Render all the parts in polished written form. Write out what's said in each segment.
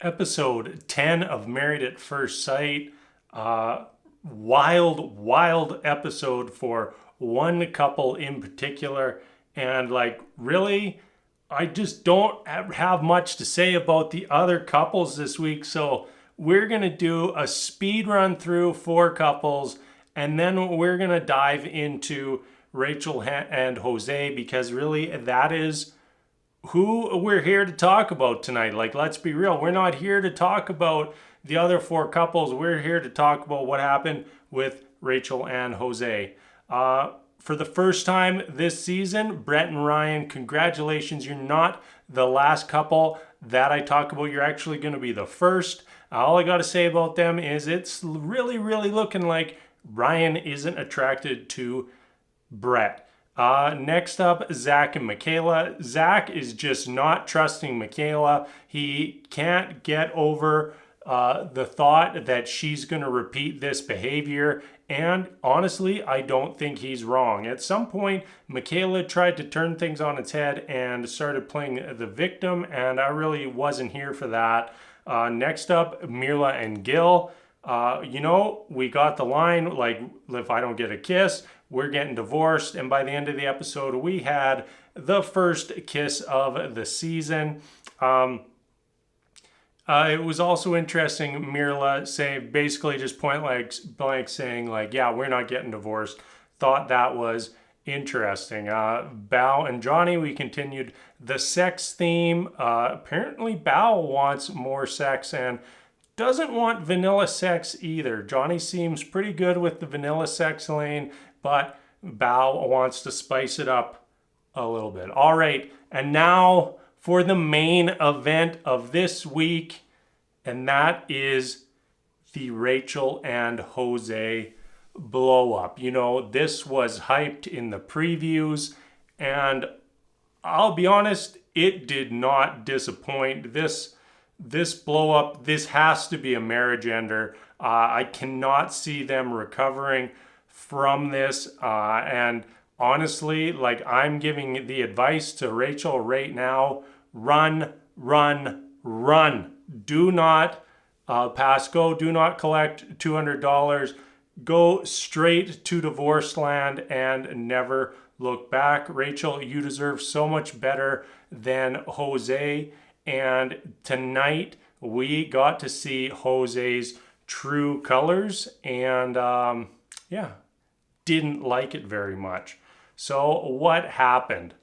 Episode 10 of Married at First Sight. Wild episode for one couple in particular. And really, I just don't have much to say about the other couples this week. So we're going to do a speed run through four couples. And then we're going to dive into Rachel and Jose, because really that is who we're here to talk about tonight. Let's be real. We're not here to talk about the other four couples. We're here to talk about what happened with Rachel and Jose. For the first time this season, Brett and Ryan, congratulations. You're not the last couple that I talk about. You're actually going to be the first. All I got to say about them is it's really, really looking like Ryan isn't attracted to Brett. Next up, Zach and Michaela. Zach is just not trusting Michaela. He can't get over the thought that she's going to repeat this behavior. And honestly, I don't think he's wrong. At some point, Michaela tried to turn things on its head and started playing the victim, and I really wasn't here for that. Next up, Mirla and Gil. We got the line, if I don't get a kiss, we're getting divorced. And by the end of the episode, we had the first kiss of the season. It was also interesting, Mirla basically just point blank saying yeah, we're not getting divorced. Thought that was interesting. Bao and Johnny, we continued the sex theme. Apparently Bao wants more sex and doesn't want vanilla sex either. Johnny seems pretty good with the vanilla sex lane, but Bao wants to spice it up a little bit. All right, and now for the main event of this week, and that is the Rachel and Jose blow up. This was hyped in the previews, and I'll be honest, it did not disappoint. This blow up, this has to be a marriage ender. I cannot see them recovering from this. And honestly, I'm giving the advice to Rachel right now: run, run, run. Do not pass go. Do not collect $200. Go straight to divorce land and never look back. Rachel, you deserve so much better than Jose. And tonight we got to see Jose's true colors, and didn't like it very much. So what happened?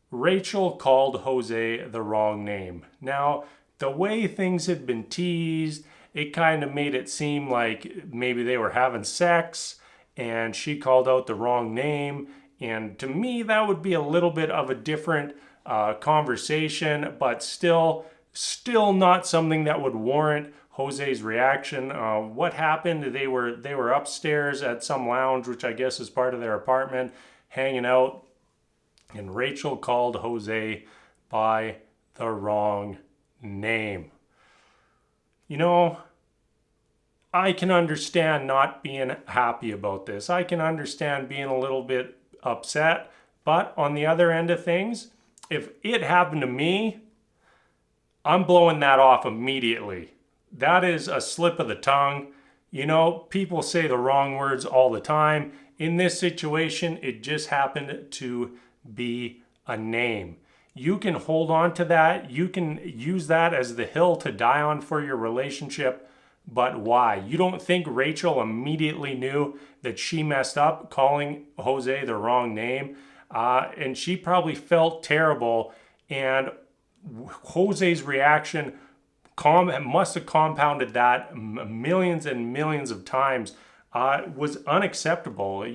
Rachel called Jose the wrong name. Now, the way things had been teased, it kind of made it seem like maybe they were having sex and she called out the wrong name. And to me, that would be a little bit of a different conversation, but still not something that would warrant Jose's reaction. What happened? They were upstairs at some lounge, which I guess is part of their apartment, hanging out, and Rachel called Jose by the wrong name. I can understand not being happy about this. I can understand being a little bit upset, but on the other end of things, if it happened to me, I'm blowing that off immediately. That is a slip of the tongue. People say the wrong words all the time. In this situation, it just happened to be a name. You can hold on to that. You can use that as the hill to die on for your relationship. But why? You don't think Rachel immediately knew that she messed up calling Jose the wrong name? And she probably felt terrible, and Jose's reaction must have compounded that millions and millions of times. Was unacceptable.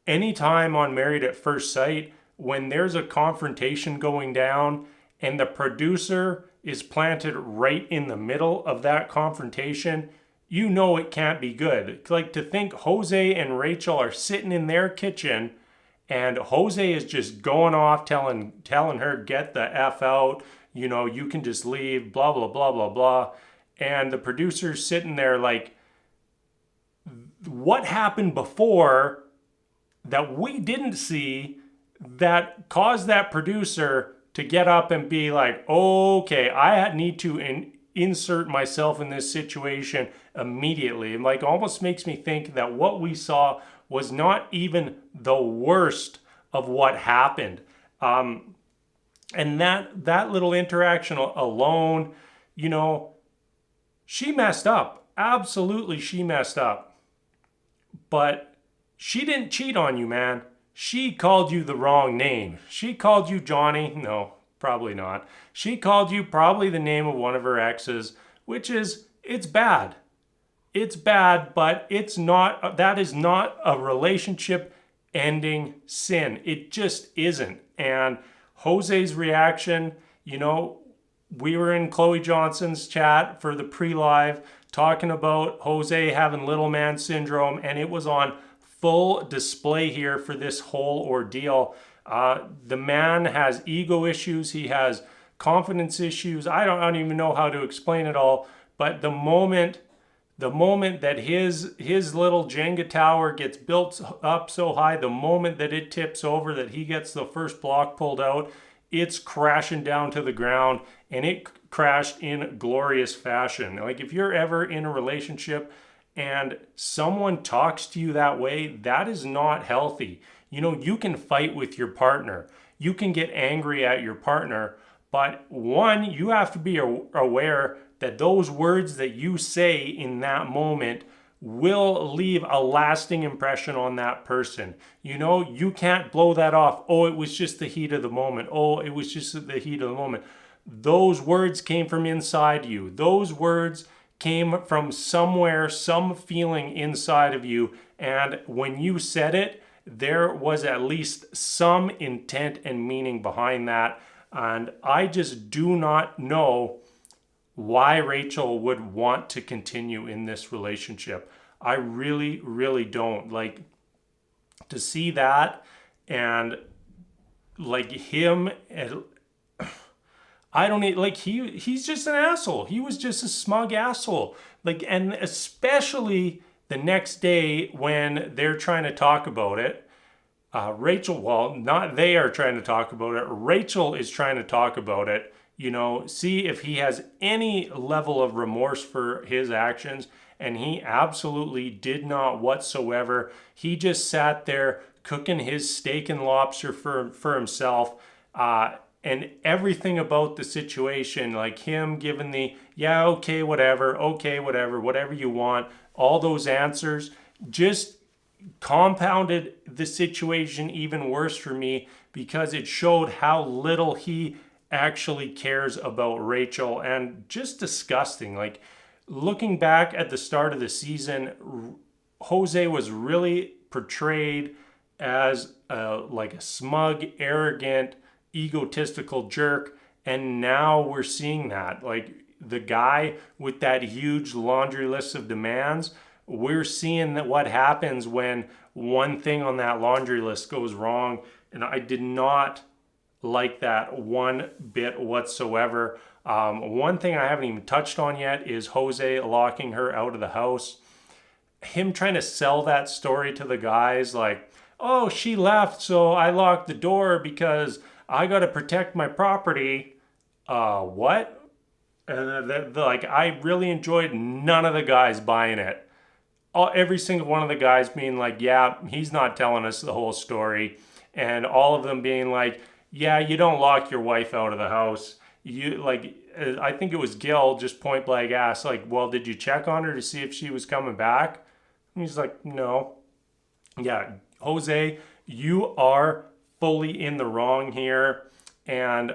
Anytime on Married at First Sight, when there's a confrontation going down and the producer is planted right in the middle of that confrontation, it can't be good. To think Jose and Rachel are sitting in their kitchen and Jose is just going off telling her, get the F out, you can just leave, blah, blah, blah, blah, blah. And the producer's sitting there what happened before that we didn't see that caused that producer to get up and be like, okay, I need to insert myself in this situation immediately. It like almost makes me think that what we saw was not even the worst of what happened. And that little interaction alone, you know, she messed up. Absolutely, she messed up. But she didn't cheat on you, man. She called you the wrong name. She called you Johnny. No, probably not. She called you probably the name of one of her exes, which is, it's bad. It's bad, but it's not, that is not a relationship ending sin. It just isn't. And Jose's reaction, you know, we were in Chloe Johnson's chat for the pre-live talking about Jose having little man syndrome, and it was on full display here for this whole ordeal. The man has ego issues. He has confidence issues. I don't even know how to explain it all, but the moment that his little Jenga tower gets built up so high, the moment that it tips over, that he gets the first block pulled out, it's crashing down to the ground, and it crashed in glorious fashion. Like, if you're ever in a relationship and someone talks to you that way, that is not healthy. You know, you can fight with your partner. You can get angry at your partner, but one, you have to be aware that those words that you say in that moment will leave a lasting impression on that person. You know, you can't blow that off. Oh, it was just the heat of the moment. Oh, it was just the heat of the moment. Those words came from inside you. Those words came from somewhere, some feeling inside of you. And when you said it, there was at least some intent and meaning behind that. And I just do not know why Rachel would want to continue in this relationship. I really, really don't. Like, to see that and like him, I don't like, he's just an asshole. He was just a smug asshole. Like, and especially the next day when they're trying to talk about it. Rachel, well, not they are trying to talk about it. Rachel is trying to talk about it. You know, see if he has any level of remorse for his actions. And he absolutely did not whatsoever. He just sat there cooking his steak and lobster for himself. And everything about the situation, like him giving the, yeah, okay, whatever, whatever you want, all those answers, just compounded the situation even worse for me, because it showed how little he actually cares about Rachel. And just disgusting. Like, looking back at the start of the season, Jose was really portrayed as like a smug, arrogant, egotistical jerk, and now we're seeing that. Like, the guy with that huge laundry list of demands, we're seeing that what happens when one thing on that laundry list goes wrong, and I did not like that one bit whatsoever. One thing I haven't even touched on yet is Jose locking her out of the house. Him trying to sell that story to the guys like, oh, she left, so I locked the door because I got to protect my property. What? And like, I really enjoyed none of the guys buying it. Every single one of the guys being like, yeah, he's not telling us the whole story. And all of them being like, yeah, you don't lock your wife out of the house. You, like, I think it was Gil just point blank asked, like, well, did you check on her to see if she was coming back? And he's like, no. Yeah, Jose, you are fully in the wrong here. And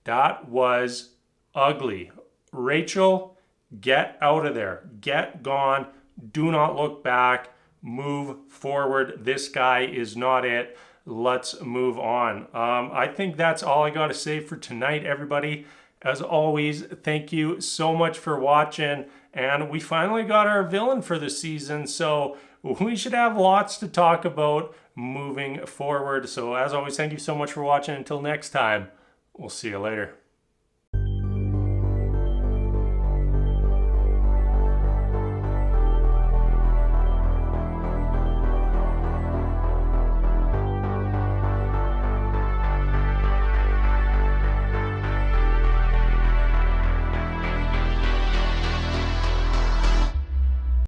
that was ugly. Rachel, get out of there. Get gone. Do not look back. Move forward. This guy is not it. Let's move on. I think that's all I got to say for tonight, everybody. As always, thank you so much for watching. And we finally got our villain for the season, so we should have lots to talk about moving forward. So as always, thank you so much for watching. Until next time, we'll see you later.